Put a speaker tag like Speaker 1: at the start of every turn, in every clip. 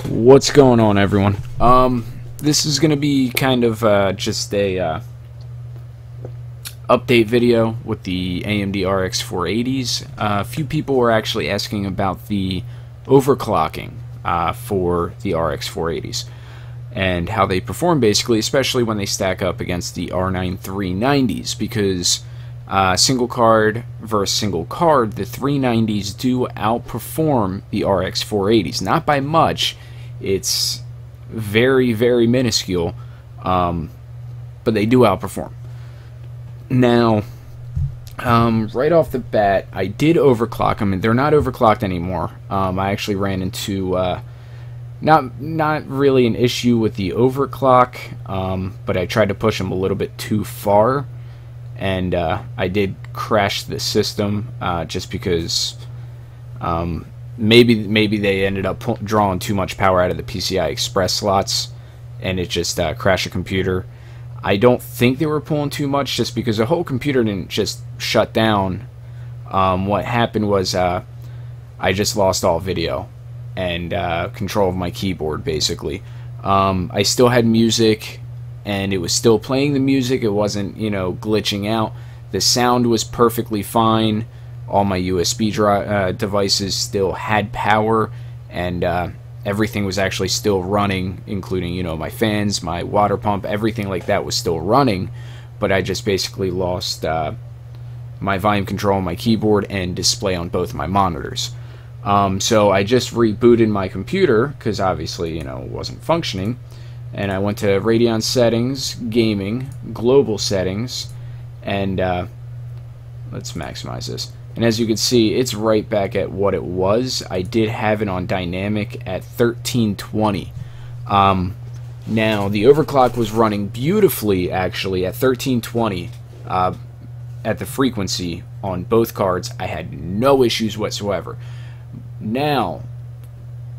Speaker 1: What's going on, everyone? This is gonna be kind of just a update video with the AMD RX480s. A few people were actually asking about the overclocking for the RX480s and how they perform, basically, especially when they stack up against the R9 390s, because single card versus single card, the 390s do outperform the RX480s. Not by much. It's very, very minuscule, but they do outperform. Now, right off the bat, I did overclock them, and they're not overclocked anymore. I actually ran into not really an issue with the overclock, but I tried to push them a little bit too far, and I did crash the system just because maybe they ended up drawing too much power out of the PCI Express slots, and it just crashed the computer. I don't think they were pulling too much, just because the whole computer didn't just shut down. What happened was I just lost all video and control of my keyboard, basically. I still had music, and it was still playing the music. It wasn't, glitching out. The sound was perfectly fine. All my USB devices still had power, and everything was actually still running, including, my fans, my water pump, everything like that was still running. But I just basically lost my volume control on my keyboard and display on both my monitors. So I just rebooted my computer, because obviously, it wasn't functioning. And I went to Radeon settings, gaming, global settings, and let's maximize this. And as you can see, it's right back at what it was. I did have it on dynamic at 1320. Now, the overclock was running beautifully, actually, at 1320 at the frequency on both cards. I had no issues whatsoever. Now,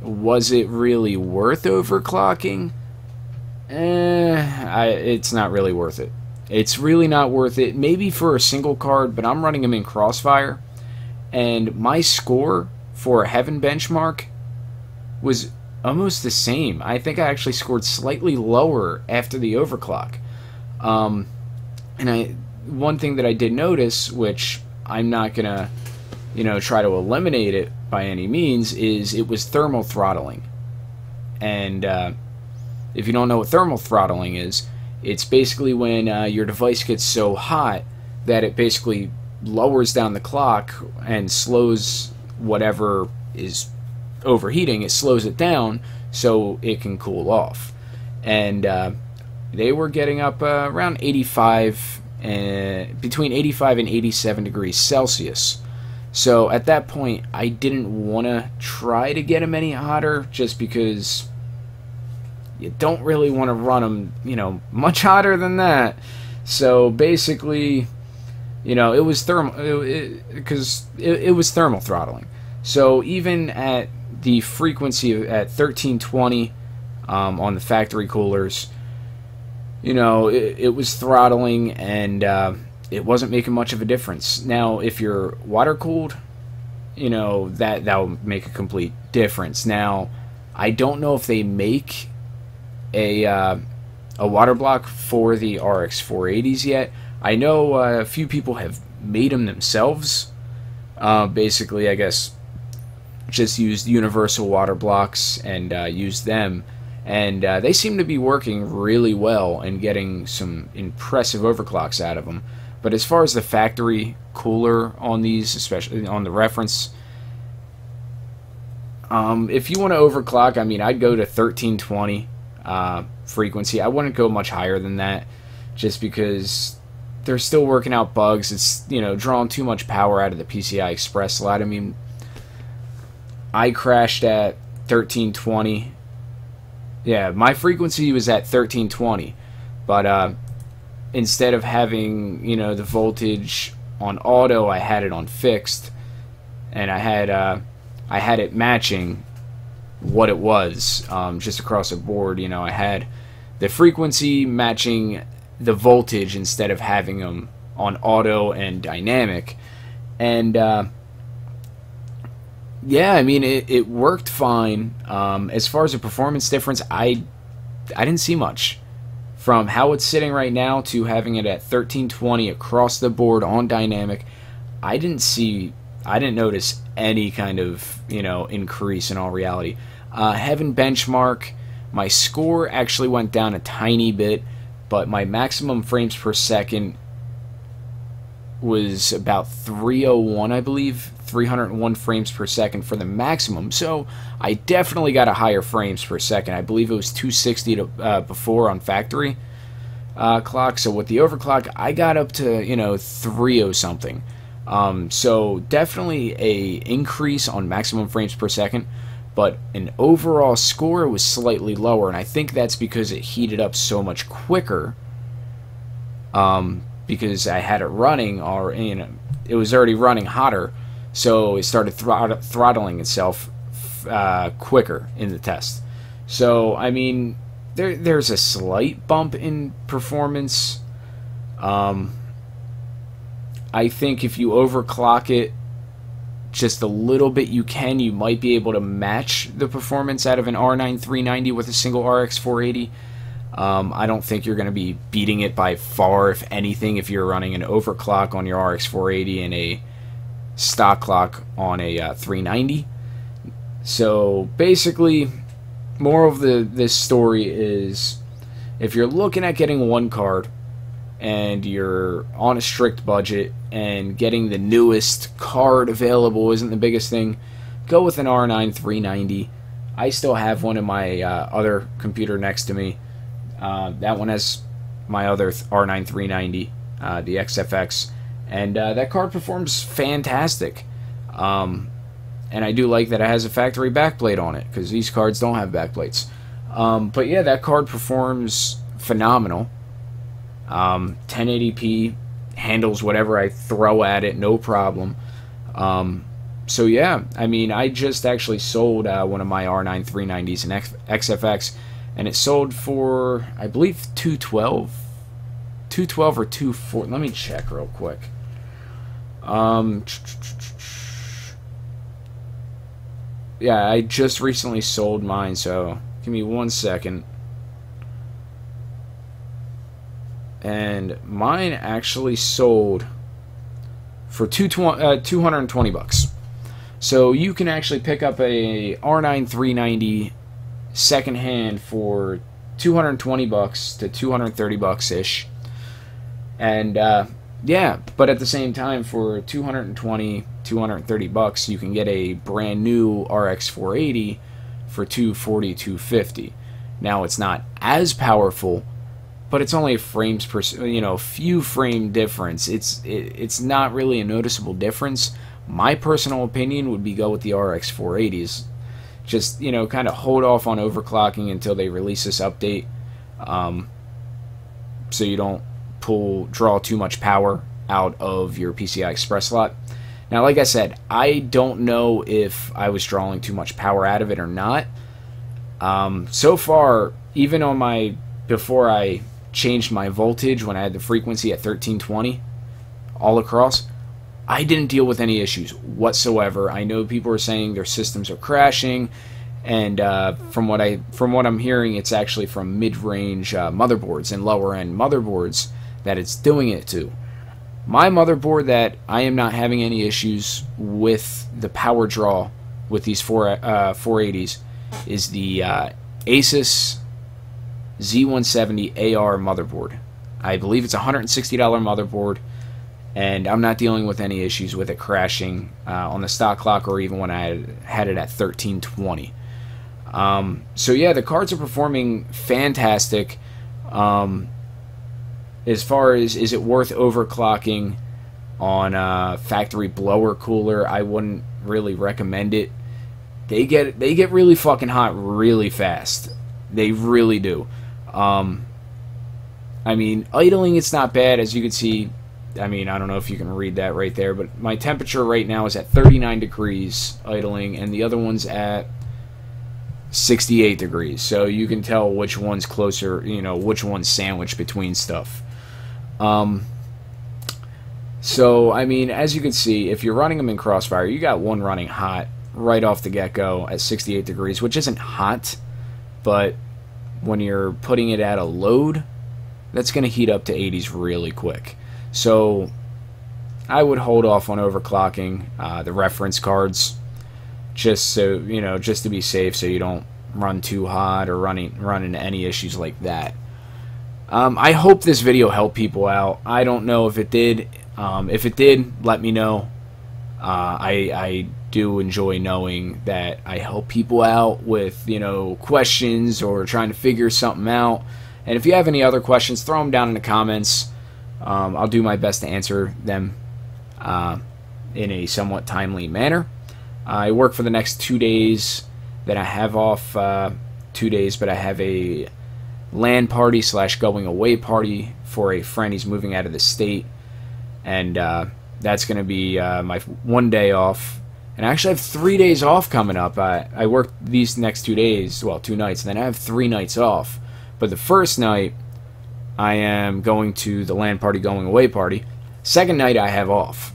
Speaker 1: was it really worth overclocking? It's not really worth it. It's really not worth it. Maybe for a single card, but I'm running them in Crossfire, and my score for a Heaven benchmark was almost the same. I think I actually scored slightly lower after the overclock. And one thing that I did notice, which I'm not gonna, try to eliminate it by any means, is it was thermal throttling. And if you don't know what thermal throttling is, it's basically when your device gets so hot that it basically lowers down the clock and slows whatever is overheating. It slows it down so it can cool off. And they were getting up around 85, between 85 and 87 degrees Celsius. So at that point, I didn't want to try to get them any hotter, just because you don't really want to run them, much hotter than that. So basically, it was thermal, because it was thermal throttling. So even at the frequency at 1320 on the factory coolers, it was throttling, and it wasn't making much of a difference. Now, if you're water cooled, that will make a complete difference. Now, I don't know if they make a water block for the RX480s yet. I know a few people have made them themselves. Basically, I guess, just used universal water blocks and used them. And they seem to be working really well and getting some impressive overclocks out of them. But as far as the factory cooler on these, especially on the reference, if you want to overclock, I'd go to 1320 frequency. I wouldn't go much higher than that, just because they're still working out bugs. It's, drawing too much power out of the PCI Express slot. I crashed at 1320. Yeah, my frequency was at 1320, but instead of having, the voltage on auto, I had it on fixed, and I had it matching what it was, just across the board. I had the frequency matching the voltage instead of having them on auto and dynamic. And Yeah, I mean, it worked fine. As far as a performance difference, I didn't see much. From how it's sitting right now to having it at 1320 across the board on dynamic, I didn't notice any kind of, increase in all reality. Having benchmark, my score actually went down a tiny bit, but my maximum frames per second was about 301, I believe, 301 frames per second for the maximum. So I definitely got a higher frames per second. I believe it was 260 before on factory clock. So with the overclock, I got up to 30 something. So definitely a increase on maximum frames per second, but an overall score was slightly lower, and I think that's because it heated up so much quicker. Because I had it running, or it was already running hotter, so it started throttling itself quicker in the test. So I mean, there's a slight bump in performance. I think if you overclock it just a little bit, you might be able to match the performance out of an R9 390 with a single RX 480. I don't think you're going to be beating it by far, if anything, if you're running an overclock on your RX 480 and a stock clock on a 390. So basically, more of this story is, if you're looking at getting one card and you're on a strict budget and getting the newest card available isn't the biggest thing, go with an R9 390. I still have one in my other computer next to me. That one has my other R9 390, the XFX, and that card performs fantastic. And I do like that it has a factory backplate on it, because these cards don't have backplates. But yeah, that card performs phenomenal. 1080p, handles whatever I throw at it, no problem. So yeah, I mean, I just actually sold one of my R9 390s, an XFX, and it sold for, I believe, 212 or 240. Let me check real quick. Yeah, I just recently sold mine, so give me 1 second. And mine actually sold for 220 bucks. So you can actually pick up a R9 390 secondhand for 220 bucks to 230 bucks ish. And yeah, but at the same time, for 230 bucks, you can get a brand new RX 480 for 240, 250. Now, it's not as powerful, but it's only a frames per, few frame difference. It's not really a noticeable difference. My personal opinion would be go with the RX 480s. Just, kind of hold off on overclocking until they release this update, so you don't draw too much power out of your PCI Express slot. Now, like I said, I don't know if I was drawing too much power out of it or not. So far, even on before I changed my voltage when I had the frequency at 1320 all across, I didn't deal with any issues whatsoever. I know people are saying their systems are crashing, and from what I'm hearing, it's actually from mid-range motherboards and lower-end motherboards that it's doing it to. My motherboard that I am not having any issues with the power draw with these 480s is the Asus Z170 AR motherboard. I believe it's a $160 motherboard, and I'm not dealing with any issues with it crashing on the stock clock or even when I had it at 1320. So yeah, the cards are performing fantastic. As far as, is it worth overclocking on factory blower cooler, I wouldn't really recommend it. They get really fucking hot really fast. They really do. I mean, idling, it's not bad, as you can see. I mean, I don't know if you can read that right there, but my temperature right now is at 39 degrees idling, and the other one's at 68 degrees. So you can tell which one's closer, which one's sandwiched between stuff. So, I mean, as you can see, if you're running them in Crossfire, you got one running hot right off the get-go at 68 degrees, which isn't hot, but when you're putting it at a load, that's going to heat up to 80s really quick. So I would hold off on overclocking the reference cards, just so, you know, just to be safe, so you don't run too hot or run into any issues like that. I hope this video helped people out. I don't know if it did. If it did, let me know. I do enjoy knowing that I help people out with, you know, questions or trying to figure something out. And if you have any other questions, throw them down in the comments. I'll do my best to answer them in a somewhat timely manner. I work for the next 2 days that I have off, 2 days, but I have a LAN party / going away party for a friend. He's moving out of the state, and that's going to be my 1 day off. And I actually have 3 days off coming up. I work these next 2 days, well, 2 nights, and then I have 3 nights off. But the first night, I am going to the LAN party, going away party. Second night, I have off.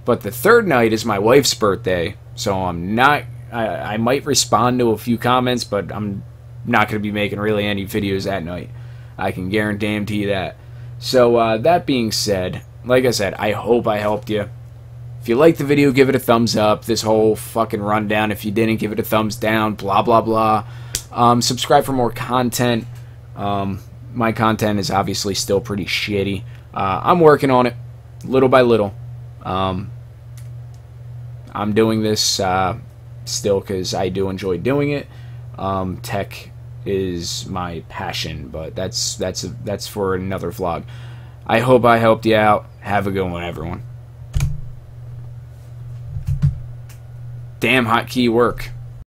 Speaker 1: But the third night is my wife's birthday, so I'm not. I might respond to a few comments, but I'm not going to be making really any videos that night. I can guarantee you that. So that being said, like I said, I hope I helped you. If you liked the video, give it a thumbs up. This whole fucking rundown. If you didn't, give it a thumbs down. Blah, blah, blah. Subscribe for more content. My content is obviously still pretty shitty. I'm working on it, little by little. I'm doing this still because I do enjoy doing it. Tech is my passion, but that's for another vlog. I hope I helped you out. Have a good one, everyone. Damn hotkey work.